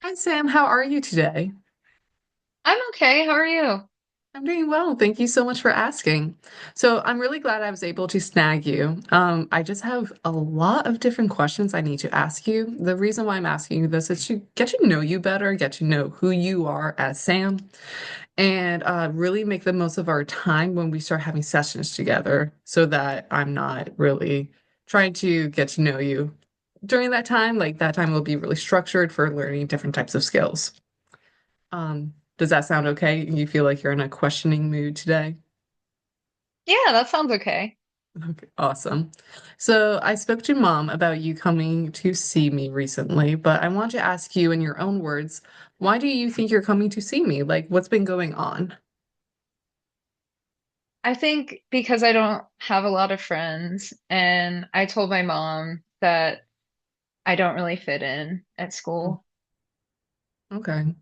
Hi, Sam. How are you today? I'm okay. How are you? I'm doing well. Thank you so much for asking. So, I'm really glad I was able to snag you. I just have a lot of different questions I need to ask you. The reason why I'm asking you this is to get to know you better, get to know who you are as Sam, and really make the most of our time when we start having sessions together so that I'm not really trying to get to know you during that time. Like, that time will be really structured for learning different types of skills. Does that sound okay? You feel like you're in a questioning mood today? Yeah, that sounds okay. Okay, awesome. So I spoke to mom about you coming to see me recently, but I want to ask you in your own words, why do you think you're coming to see me? Like, what's been going on? I think because I don't have a lot of friends, and I told my mom that I don't really fit in at Mm, school. okay.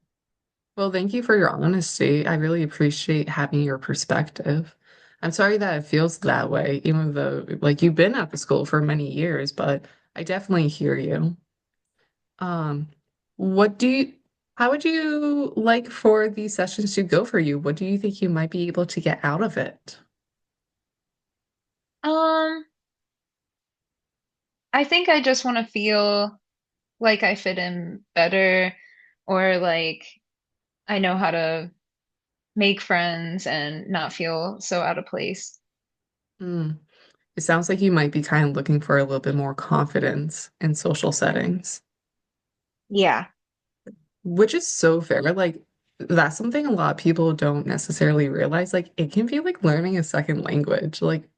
Well, thank you for your honesty. I really appreciate having your perspective. I'm sorry that it feels that way, even though, like, you've been at the school for many years, but I definitely hear you. Um, what do you, how would you like for these sessions to go for you? What do you think you might be able to get out of it? Um, I think I just want to feel like I fit in better, or like I know how to make friends and not feel so out of place. Hmm. It sounds like you might be kind of looking for a little bit more confidence in social settings. Yeah. Which is so fair. Like, that's something a lot of people don't necessarily realize. Like, it can be like learning a second language. Like,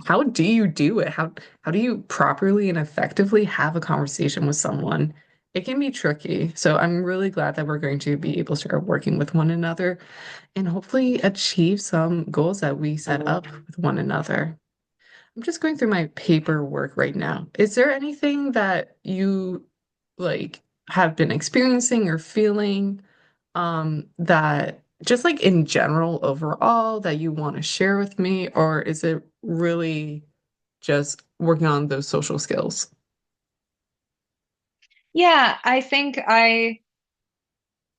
how do you do it? How do you properly and effectively have a conversation with someone? It can be tricky. So I'm really glad that we're going to be able to start working with one another and hopefully achieve some goals that we set up with one another. I'm just going through my paperwork right now. Is there anything that you like have been experiencing or feeling that just like in general overall that you want to share with me, or is it really just working on those social skills? Yeah, I think I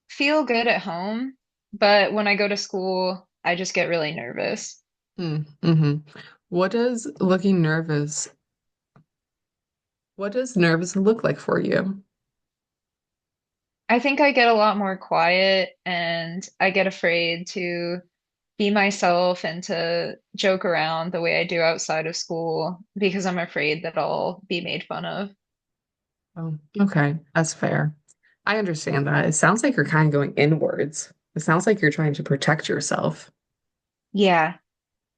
feel good at home, but when I go to school, I just get really nervous. Mm-hmm. What does looking nervous, what does nervous look like for you? I think I get a lot more quiet and I get afraid to be myself and to joke around the way I do outside of school because I'm afraid that I'll be made fun of. Oh, okay, that's fair. I understand that. It sounds like you're kind of going inwards. It sounds like you're trying to protect yourself. Yeah.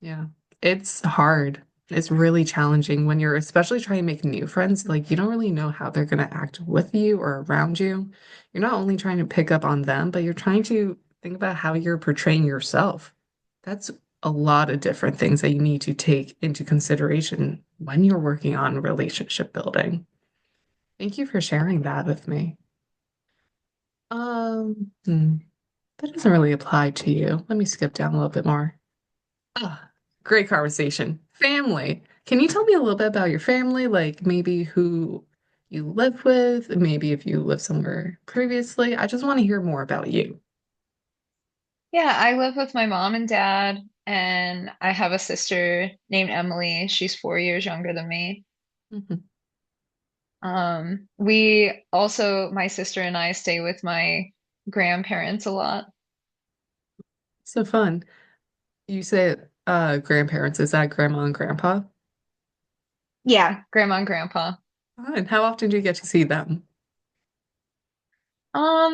Yeah, it's hard. It's really challenging when you're especially trying to make new friends. Like, you don't really know how they're going to act with you or around you. You're not only trying to pick up on them, but you're trying to think about how you're portraying yourself. That's a lot of different things that you need to take into consideration when you're working on relationship building. Thank you for sharing that with me. Hmm, that doesn't really apply to you. Let me skip down a little bit more. Ah, great conversation. Family. Can you tell me a little bit about your family? Like maybe who you live with, maybe if you lived somewhere previously. I just want to hear more about you. Yeah, I live with my mom and dad, and I have a sister named Emily. She's 4 years younger than me. Mhm. We also, my sister and I stay with my grandparents a lot. So fun. You say grandparents. Is that grandma and grandpa? Yeah, grandma and grandpa. And how often do you get to see them?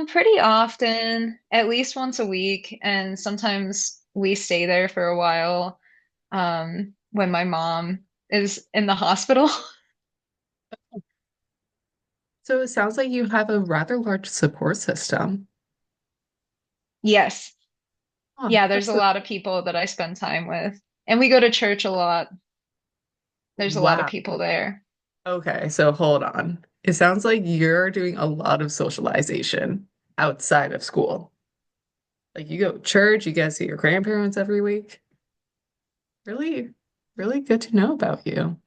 Pretty often, at least once a week, and sometimes we stay there for a while, when my mom is in the hospital. So it sounds like you have a rather large support system. Yes. Oh, Yeah, there's that's a so lot of people that I spend time with. And we go to church a lot. There's a lot of wow. people there. Okay, so hold on. It sounds like you're doing a lot of socialization outside of school. Like you go to church, you get to see your grandparents every week. Really, really good to know about you.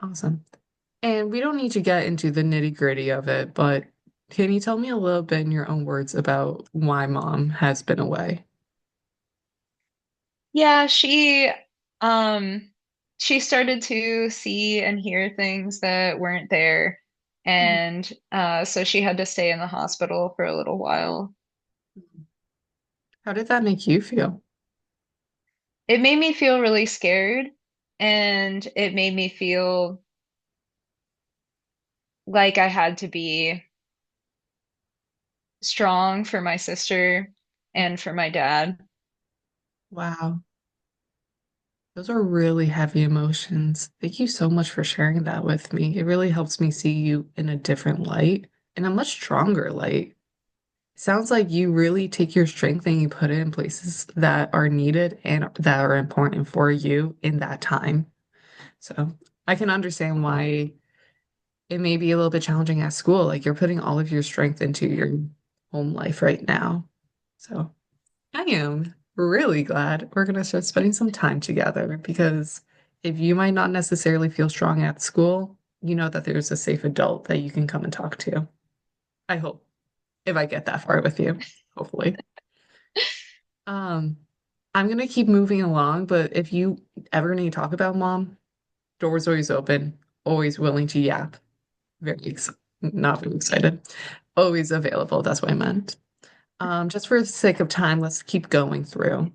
Awesome. And we don't need to get into the nitty-gritty of it, but Can you tell me a little bit in your own words about why mom has been away? Yeah, um she started to see and hear things that weren't there. Mhm. And so she had to stay in the hospital for a little while. How did that make you feel? It made me feel really scared, and it made me feel like I had to be strong for my sister and for my dad. Wow, those are really heavy emotions. Thank you so much for sharing that with me. It really helps me see you in a different light, in a much stronger light. Sounds like you really take your strength and you put it in places that are needed and that are important for you in that time. So I can understand why it may be a little bit challenging at school. Like you're putting all of your strength into your home life right now. So I am really glad we're going to start spending some time together because if you might not necessarily feel strong at school, you know that there's a safe adult that you can come and talk to. I hope if I get that far with you, hopefully. Um, I'm gonna keep moving along, but if you ever need to talk about mom, door's always open, always willing to yap. Very ex Not very excited. Always available, that's what I meant. Just for the sake of time, let's keep going through.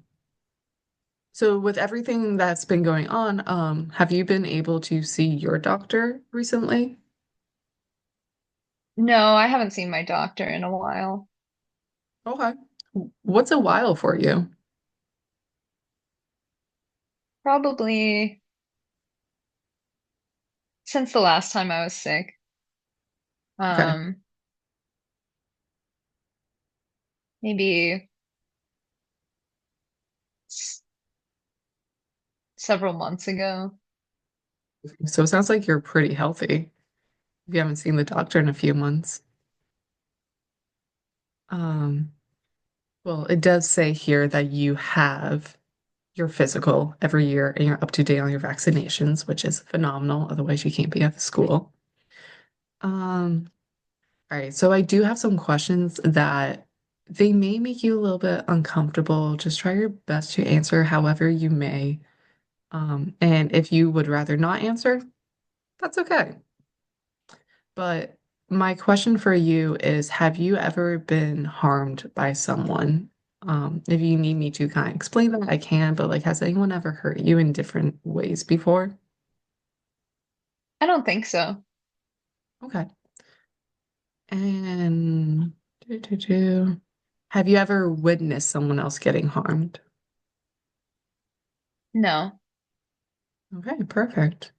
So with everything that's been going on, have you been able to see your doctor recently? No, I haven't seen my doctor in a while. Okay. What's a while for you? Probably since the last time I was sick. Okay. Um, Maybe s several months ago. So it sounds like you're pretty healthy. If you haven't seen the doctor in a few months. Um, Well, it does say here that you have your physical every year and you're up to date on your vaccinations, which is phenomenal. Otherwise, you can't be at the school. Um, all right, so I do have some questions that they may make you a little bit uncomfortable. Just try your best to answer however you may. And if you would rather not answer, that's okay. But my question for you is, have you ever been harmed by someone? If you need me to kind of explain that, I can, but like, has anyone ever hurt you in different ways before? I don't think so. Okay. And have you ever witnessed someone else getting harmed? No. Okay, perfect.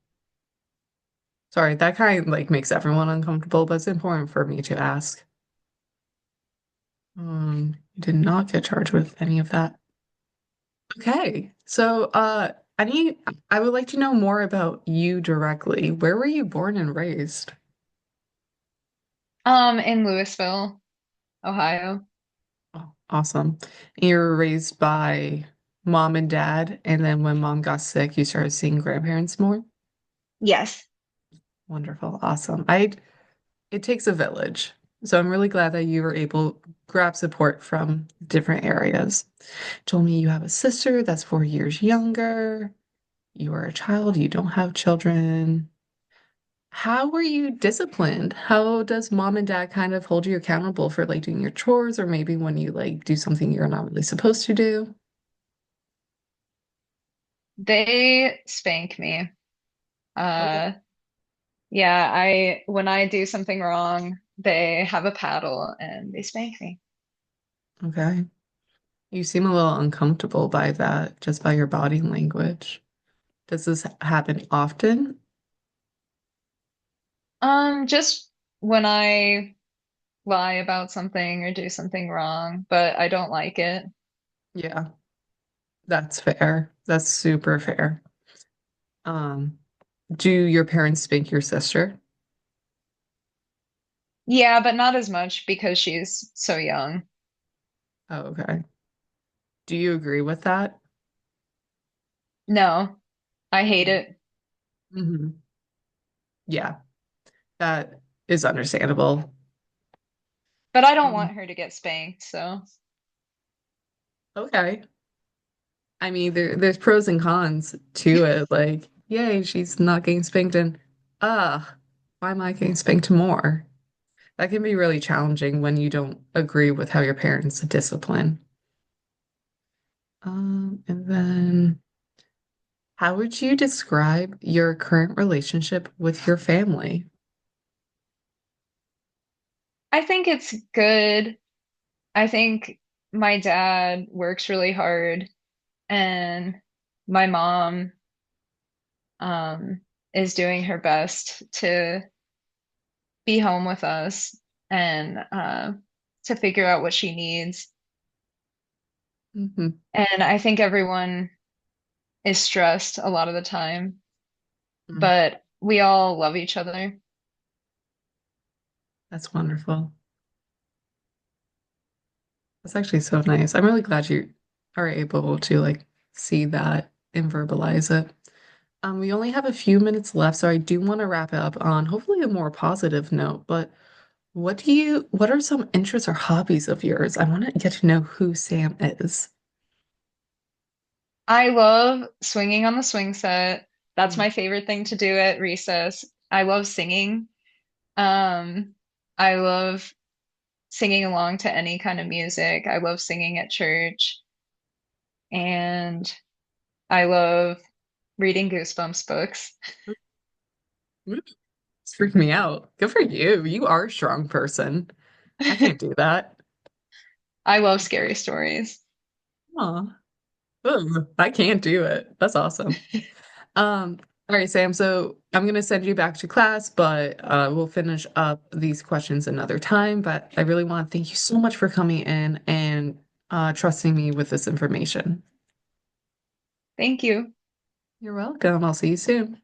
Sorry, that kind of like makes everyone uncomfortable, but it's important for me to ask. You did not get charged with any of that. Okay. So, I would like to know more about you directly. Where were you born and raised? In Louisville, Ohio. Oh, awesome. And you were raised by mom and dad, and then when mom got sick, you started seeing grandparents more? Yes. Wonderful. Awesome. It takes a village. So I'm really glad that you were able to grab support from different areas. Told me you have a sister that's 4 years younger. You are a child, you don't have children. How were you disciplined? How does mom and dad kind of hold you accountable for like doing your chores or maybe when you like do something you're not really supposed to do? They spank me. Okay. Uh, yeah, I when I do something wrong, they have a paddle and they spank me. Okay. You seem a little uncomfortable by that, just by your body language. Does this happen often? Just when I lie about something or do something wrong, but I don't like it. Yeah, that's fair. That's super fair. Um, do your parents spank your sister? Yeah, but not as much because she's so young. Oh, okay. Do you agree with that? No, I hate it. Mm-hmm. Yeah, that is understandable. But I don't Um, want her to get spanked, so okay. I mean, there's pros and cons to it. Like, yay, she's not getting spanked, and why am I getting spanked more? That can be really challenging when you don't agree with how your parents discipline. And then how would you describe your current relationship with your family? I think it's good. I think my dad works really hard and my mom um is doing her best to be home with us and to figure out what she needs. Hmm. And I think everyone is stressed a lot of the time, but we all love each other. That's wonderful. That's actually so nice. I'm really glad you are able to like see that and verbalize it. We only have a few minutes left, so I do want to wrap it up on hopefully a more positive note. But what are some interests or hobbies of yours? I want to get to know who Sam is. I love swinging on the swing set. That's Mm. my favorite thing to do at recess. I love singing. Um, I love singing along to any kind of music. I love singing at church, and I love reading Goosebumps books. It's freaking me out. Good for you. You are a strong person. I can't do that. I love scary stories. Aw. Ugh, I can't do it. That's awesome. All right, Sam. So I'm gonna send you back to class, but we'll finish up these questions another time. But I really want to thank you so much for coming in and trusting me with this information. Thank you. You're welcome. I'll see you soon.